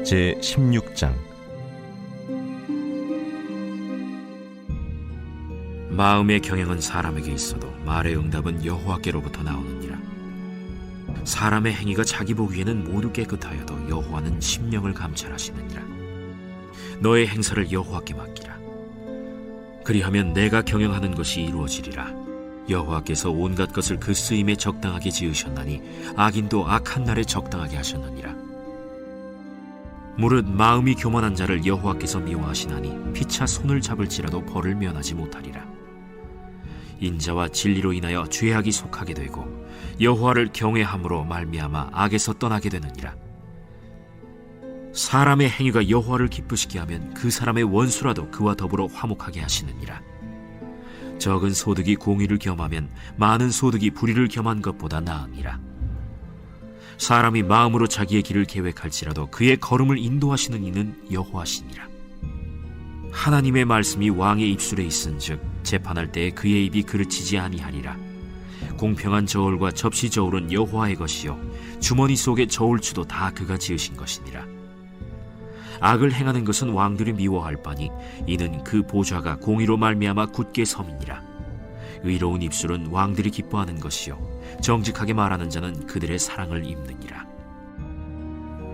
제16장. 마음의 경영은 사람에게 있어도 말의 응답은 여호와께로부터 나오느니라. 사람의 행위가 자기 보기에는 모두 깨끗하여도 여호와는 심령을 감찰하시느니라. 너의 행사를 여호와께 맡기라. 그리하면 내가 경영하는 것이 이루어지리라. 여호와께서 온갖 것을 그 쓰임에 적당하게 지으셨나니 악인도 악한 날에 적당하게 하셨느니라. 무릇 마음이 교만한 자를 여호와께서 미워하시나니 피차 손을 잡을지라도 벌을 면하지 못하리라. 인자와 진리로 인하여 죄악이 속하게 되고 여호와를 경외함으로 말미암아 악에서 떠나게 되느니라. 사람의 행위가 여호와를 기쁘시게 하면 그 사람의 원수라도 그와 더불어 화목하게 하시느니라. 적은 소득이 공의를 겸하면 많은 소득이 불의를 겸한 것보다 나으니라. 사람이 마음으로 자기의 길을 계획할지라도 그의 걸음을 인도하시는 이는 여호와시니라. 하나님의 말씀이 왕의 입술에 있은즉 재판할 때에 그의 입이 그르치지 아니하리라. 공평한 저울과 접시 저울은 여호와의 것이요 주머니 속의 저울추도 다 그가 지으신 것이니라. 악을 행하는 것은 왕들이 미워할 바니 이는 그 보좌가 공의로 말미암아 굳게 섬이니라. 의로운 입술은 왕들이 기뻐하는 것이요 정직하게 말하는 자는 그들의 사랑을 입느니라.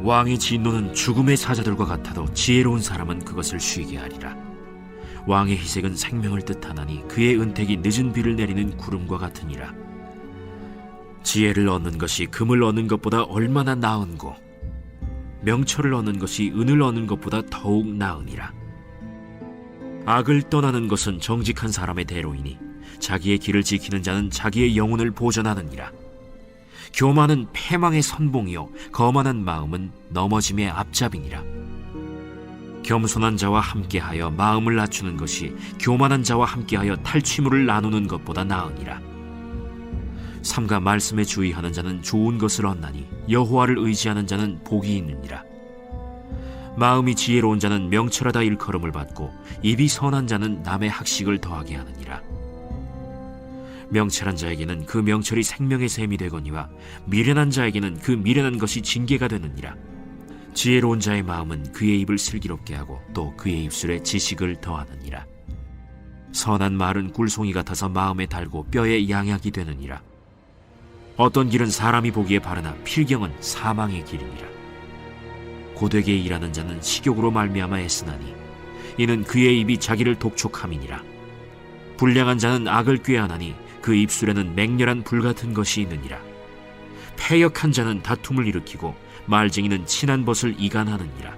왕의 진노는 죽음의 사자들과 같아도 지혜로운 사람은 그것을 쉬게 하리라. 왕의 희색은 생명을 뜻하나니 그의 은택이 늦은 비를 내리는 구름과 같으니라. 지혜를 얻는 것이 금을 얻는 것보다 얼마나 나은고 명철을 얻는 것이 은을 얻는 것보다 더욱 나으니라. 악을 떠나는 것은 정직한 사람의 대로이니 자기의 길을 지키는 자는 자기의 영혼을 보전하느니라. 교만은 패망의 선봉이요 거만한 마음은 넘어짐의 앞잡이니라. 겸손한 자와 함께하여 마음을 낮추는 것이 교만한 자와 함께하여 탈취물을 나누는 것보다 나으니라. 삼가 말씀에 주의하는 자는 좋은 것을 얻나니 여호와를 의지하는 자는 복이 있느니라. 마음이 지혜로운 자는 명철하다 일컬음을 받고 입이 선한 자는 남의 학식을 더하게 하느니라. 명철한 자에게는 그 명철이 생명의 샘이 되거니와 미련한 자에게는 그 미련한 것이 징계가 되느니라. 지혜로운 자의 마음은 그의 입을 슬기롭게 하고 또 그의 입술에 지식을 더하느니라. 선한 말은 꿀송이 같아서 마음에 달고 뼈에 양약이 되느니라. 어떤 길은 사람이 보기에 바르나 필경은 사망의 길이니라. 고되게 일하는 자는 식욕으로 말미암아 애쓰나니 이는 그의 입이 자기를 독촉함이니라. 불량한 자는 악을 꾀하나니 그 입술에는 맹렬한 불같은 것이 있느니라. 패역한 자는 다툼을 일으키고 말쟁이는 친한 벗을 이간하느니라.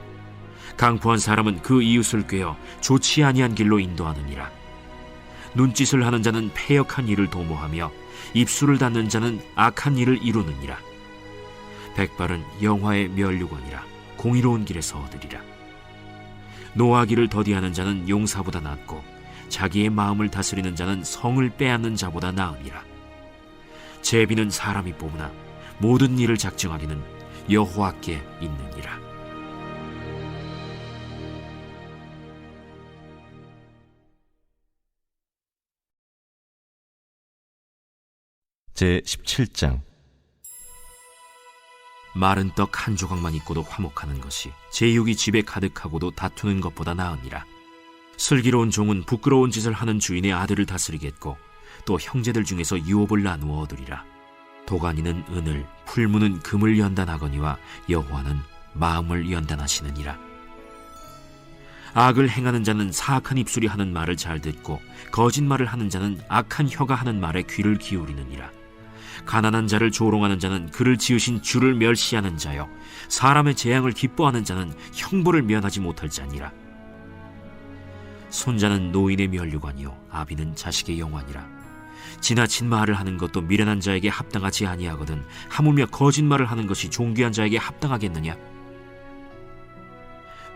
강포한 사람은 그 이웃을 꾀어 좋지 아니한 길로 인도하느니라. 눈짓을 하는 자는 패역한 일을 도모하며 입술을 닫는 자는 악한 일을 이루느니라. 백발은 영화의 면류관이라 공의로운 길에서 얻으리라. 노하기를 더디하는 자는 용사보다 낫고 자기의 마음을 다스리는 자는 성을 빼앗는 자보다 나으니라. 제비는 사람이 뽑으나 모든 일을 작정하기는 여호와께 있느니라. 제17장. 마른 떡 한 조각만 있고도 화목하는 것이 제육이 집에 가득하고도 다투는 것보다 나으니라. 슬기로운 종은 부끄러운 짓을 하는 주인의 아들을 다스리겠고 또 형제들 중에서 유업을 나누어 얻으리라. 도가니는 은을, 풀무는 금을 연단하거니와 여호와는 마음을 연단하시느니라. 악을 행하는 자는 사악한 입술이 하는 말을 잘 듣고 거짓말을 하는 자는 악한 혀가 하는 말에 귀를 기울이느니라. 가난한 자를 조롱하는 자는 그를 지으신 주를 멸시하는 자요 사람의 재앙을 기뻐하는 자는 형벌을 면하지 못할 자니라. 손자는 노인의 면류관이요 아비는 자식의 영환이라. 지나친 말을 하는 것도 미련한 자에게 합당하지 아니하거든 하물며 거짓말을 하는 것이 존귀한 자에게 합당하겠느냐.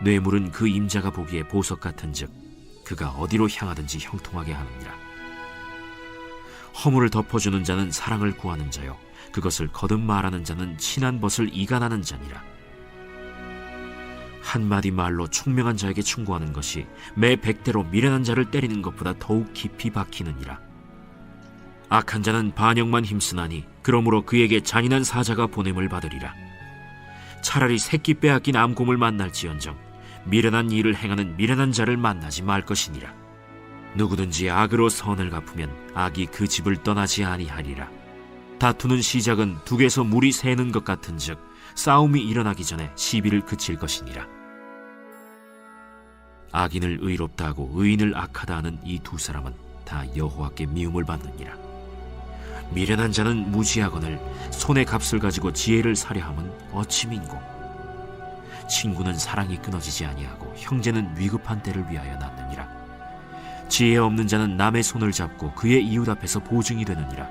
뇌물은 그 임자가 보기에 보석 같은즉 그가 어디로 향하든지 형통하게 하느니라. 허물을 덮어주는 자는 사랑을 구하는 자요 그것을 거듭 말하는 자는 친한 벗을 이간하는 자니라. 한마디 말로 총명한 자에게 충고하는 것이 매 100대로 미련한 자를 때리는 것보다 더욱 깊이 박히느니라. 악한 자는 반역만 힘쓰나니 그러므로 그에게 잔인한 사자가 보냄을 받으리라. 차라리 새끼 빼앗긴 암곰을 만날지언정 미련한 일을 행하는 미련한 자를 만나지 말 것이니라. 누구든지 악으로 선을 갚으면 악이 그 집을 떠나지 아니하리라. 다투는 시작은 둑에서 물이 새는 것 같은즉 싸움이 일어나기 전에 시비를 그칠 것이니라. 악인을 의롭다 하고 의인을 악하다 하는 이 두 사람은 다 여호와께 미움을 받느니라. 미련한 자는 무지하거늘 손의 값을 가지고 지혜를 사려 함은 어찌 민고. 친구는 사랑이 끊어지지 아니하고 형제는 위급한 때를 위하여 낳느니라. 지혜 없는 자는 남의 손을 잡고 그의 이웃 앞에서 보증이 되느니라.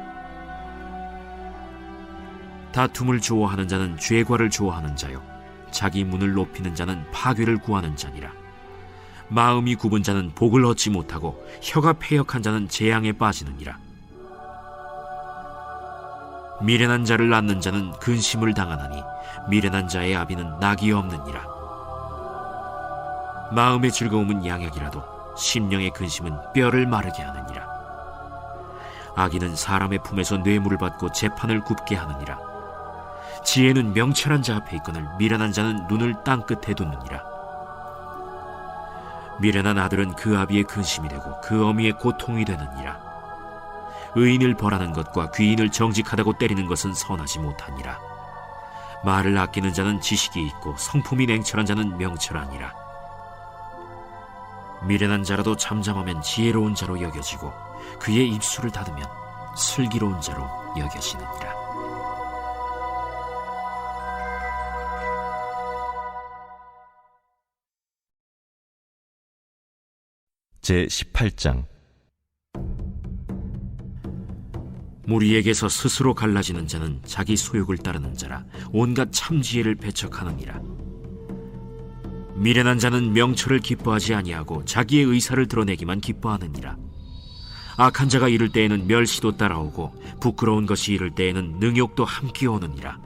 다툼을 좋아하는 자는 죄과를 좋아하는 자요 자기 문을 높이는 자는 파괴를 구하는 자니라. 마음이 굽은 자는 복을 얻지 못하고 혀가 패역한 자는 재앙에 빠지느니라. 미련한 자를 낳는 자는 근심을 당하나니 미련한 자의 아비는 낙이 없느니라. 마음의 즐거움은 양약이라도 심령의 근심은 뼈를 마르게 하느니라. 악인은 사람의 품에서 뇌물을 받고 재판을 굽게 하느니라. 지혜는 명철한 자 앞에 있거늘 미련한 자는 눈을 땅끝에 두느니라. 미련한 아들은 그 아비의 근심이 되고 그 어미의 고통이 되느니라. 의인을 벌하는 것과 귀인을 정직하다고 때리는 것은 선하지 못하니라. 말을 아끼는 자는 지식이 있고 성품이 냉철한 자는 명철하니라. 미련한 자라도 잠잠하면 지혜로운 자로 여겨지고 그의 입술을 닫으면 슬기로운 자로 여겨지느니라. 제18장. 무리에게서 스스로 갈라지는 자는 자기 소욕을 따르는 자라 온갖 참지혜를 배척하느니라. 미련한 자는 명철을 기뻐하지 아니하고 자기의 의사를 드러내기만 기뻐하느니라. 악한 자가 이를 때에는 멸시도 따라오고 부끄러운 것이 이를 때에는 능욕도 함께 오느니라.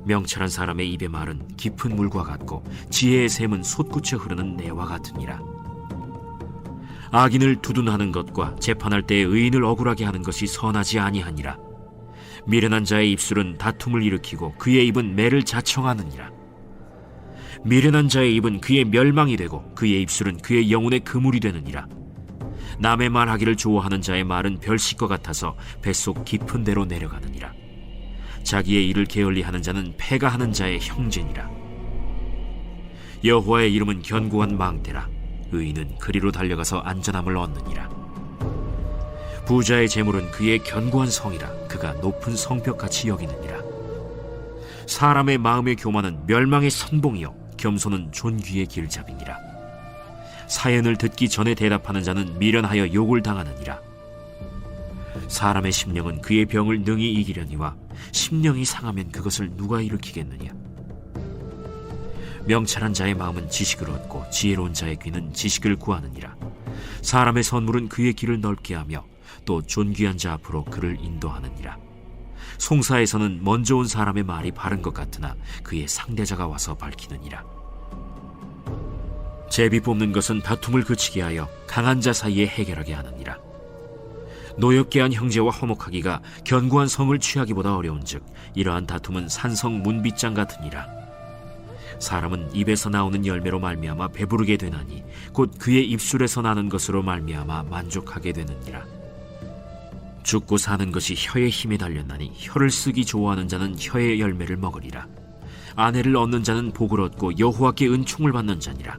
명철한 사람의 입의 말은 깊은 물과 같고 지혜의 샘은 솟구쳐 흐르는 내와 같으니라. 악인을 두둔하는 것과 재판할 때에 의인을 억울하게 하는 것이 선하지 아니하니라. 미련한 자의 입술은 다툼을 일으키고 그의 입은 매를 자청하느니라. 미련한 자의 입은 그의 멸망이 되고 그의 입술은 그의 영혼의 그물이 되느니라. 남의 말하기를 좋아하는 자의 말은 별식과 같아서 뱃속 깊은 데로 내려가느니라. 자기의 일을 게을리하는 자는 패가 하는 자의 형제니라. 여호와의 이름은 견고한 망대라. 의인은 그리로 달려가서 안전함을 얻느니라. 부자의 재물은 그의 견고한 성이라. 그가 높은 성벽같이 여기느니라. 사람의 마음의 교만은 멸망의 선봉이요 겸손은 존귀의 길잡이니라. 사연을 듣기 전에 대답하는 자는 미련하여 욕을 당하느니라. 사람의 심령은 그의 병을 능히 이기려니와 심령이 상하면 그것을 누가 일으키겠느냐. 명철한 자의 마음은 지식을 얻고 지혜로운 자의 귀는 지식을 구하느니라. 사람의 선물은 그의 길을 넓게 하며 또 존귀한 자 앞으로 그를 인도하느니라. 송사에서는 먼저 온 사람의 말이 바른 것 같으나 그의 상대자가 와서 밝히느니라. 제비 뽑는 것은 다툼을 그치게 하여 강한 자 사이에 해결하게 하느니라. 노엽게 한 형제와 화목하기가 견고한 성을 취하기보다 어려운즉 이러한 다툼은 산성 문빗장 같으니라. 사람은 입에서 나오는 열매로 말미암아 배부르게 되나니 곧 그의 입술에서 나는 것으로 말미암아 만족하게 되느니라. 죽고 사는 것이 혀의 힘에 달렸나니 혀를 쓰기 좋아하는 자는 혀의 열매를 먹으리라. 아내를 얻는 자는 복을 얻고 여호와께 은총을 받는 자니라.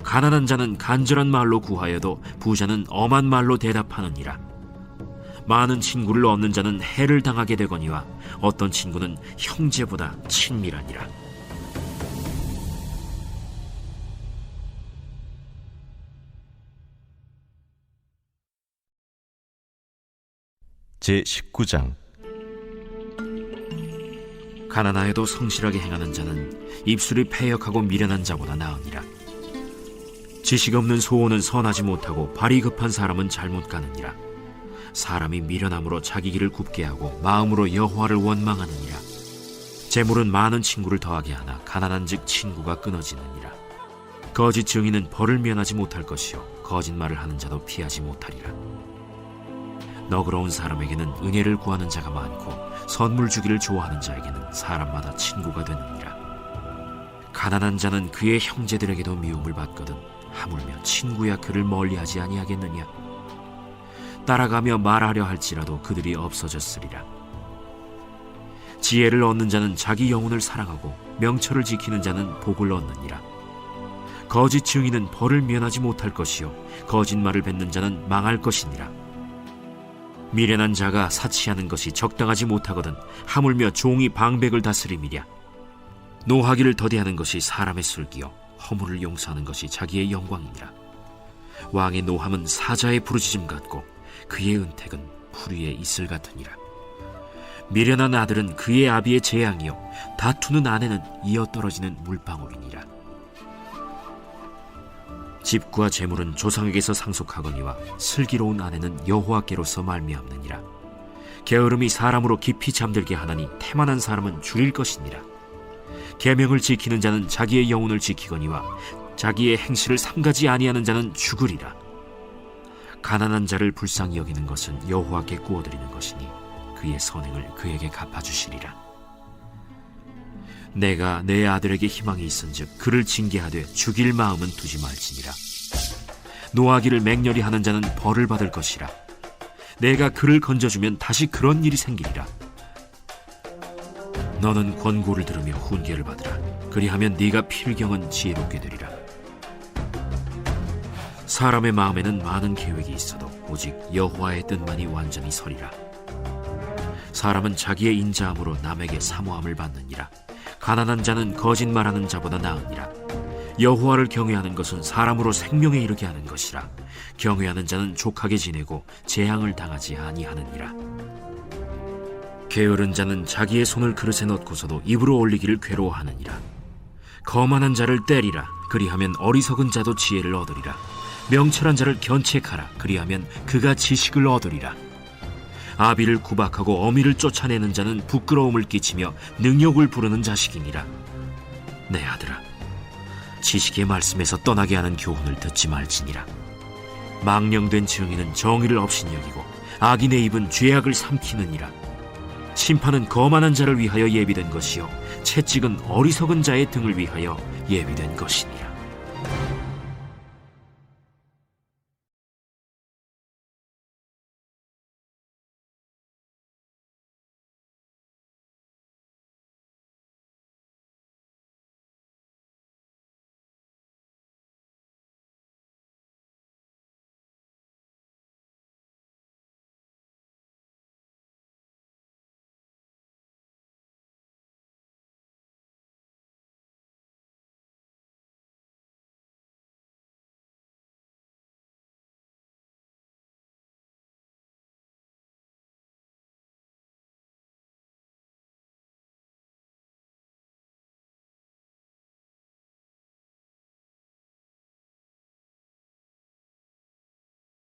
가난한 자는 간절한 말로 구하여도 부자는 엄한 말로 대답하느니라. 많은 친구를 얻는 자는 해를 당하게 되거니와 어떤 친구는 형제보다 친밀하니라. 제19장. 가난하여도 성실하게 행하는 자는 입술이 패역하고 미련한 자보다 나으니라. 지식 없는 소원은 선하지 못하고 발이 급한 사람은 잘못 가느니라. 사람이 미련함으로 자기 길을 굽게 하고 마음으로 여호와를 원망하느니라. 재물은 많은 친구를 더하게 하나 가난한즉 친구가 끊어지느니라. 거짓 증인은 벌을 면하지 못할 것이요 거짓말을 하는 자도 피하지 못하리라. 너그러운 사람에게는 은혜를 구하는 자가 많고 선물 주기를 좋아하는 자에게는 사람마다 친구가 되느니라. 가난한 자는 그의 형제들에게도 미움을 받거든 하물며 친구야 그를 멀리하지 아니하겠느냐. 따라가며 말하려 할지라도 그들이 없어졌으리라. 지혜를 얻는 자는 자기 영혼을 사랑하고 명철을 지키는 자는 복을 얻느니라. 거짓 증인은 벌을 면하지 못할 것이요 거짓말을 뱉는 자는 망할 것이니라. 미련한 자가 사치하는 것이 적당하지 못하거든 하물며 종이 방백을 다스림이랴. 노하기를 더디하는 것이 사람의 슬기요 허물을 용서하는 것이 자기의 영광이니라. 왕의 노함은 사자의 부르짖음 같고 그의 은택은 풀 위에 이슬 같으니라. 미련한 아들은 그의 아비의 재앙이요 다투는 아내는 이어 떨어지는 물방울이니라. 집과 재물은 조상에게서 상속하거니와 슬기로운 아내는 여호와께로서 말미암느니라. 게으름이 사람으로 깊이 잠들게 하나니 태만한 사람은 줄일 것이니라. 계명을 지키는 자는 자기의 영혼을 지키거니와 자기의 행실을 삼가지 아니하는 자는 죽으리라. 가난한 자를 불쌍히 여기는 것은 여호와께 구워드리는 것이니 그의 선행을 그에게 갚아주시리라. 내가 내 아들에게 희망이 있은즉 그를 징계하되 죽일 마음은 두지 말지니라. 노하기를 맹렬히 하는 자는 벌을 받을 것이라. 내가 그를 건져주면 다시 그런 일이 생기리라. 너는 권고를 들으며 훈계를 받으라. 그리하면 네가 필경은 지혜롭게 되리라. 사람의 마음에는 많은 계획이 있어도 오직 여호와의 뜻만이 완전히 서리라. 사람은 자기의 인자함으로 남에게 사모함을 받느니라. 가난한 자는 거짓말하는 자보다 나으니라. 여호와를 경외하는 것은 사람으로 생명에 이르게 하는 것이라. 경외하는 자는 족하게 지내고 재앙을 당하지 아니하느니라. 게으른 자는 자기의 손을 그릇에 넣고서도 입으로 올리기를 괴로워하느니라. 거만한 자를 때리라. 그리하면 어리석은 자도 지혜를 얻으리라. 명철한 자를 견책하라. 그리하면 그가 지식을 얻으리라. 아비를 구박하고 어미를 쫓아내는 자는 부끄러움을 끼치며 능욕을 부르는 자식이니라. 내 아들아, 지식의 말씀에서 떠나게 하는 교훈을 듣지 말지니라. 망령된 증인은 정의를 없이니 여기고 악인의 입은 죄악을 삼키느니라. 심판은 거만한 자를 위하여 예비된 것이요 채찍은 어리석은 자의 등을 위하여 예비된 것이니라.